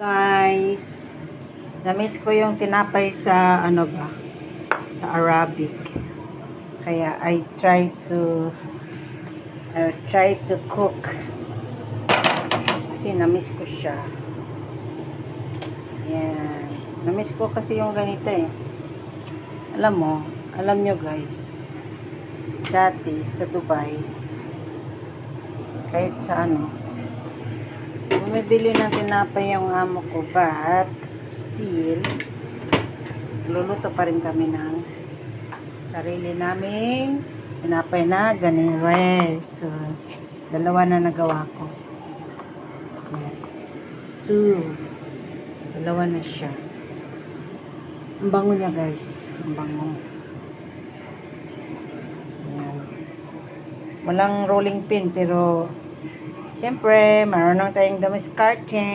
Guys, namiss ko yung tinapay sa sa Arabic. Kaya I try to cook kasi namiss ko siya. Ayan. Namiss ko kasi yung ganito eh. Alam nyo guys, dati sa Dubai, kahit sa bumibili ng tinapay yung amo ko, but still luluto pa rin kami ng sarili naming tinapay na ganire. So, dalawa na nagawa ko. Ayan. 2. Dalawa na siya. Ang bango niya guys. Ang bango. Ayan. Walang rolling pin pero syempre, marunong tayong dumiskarte.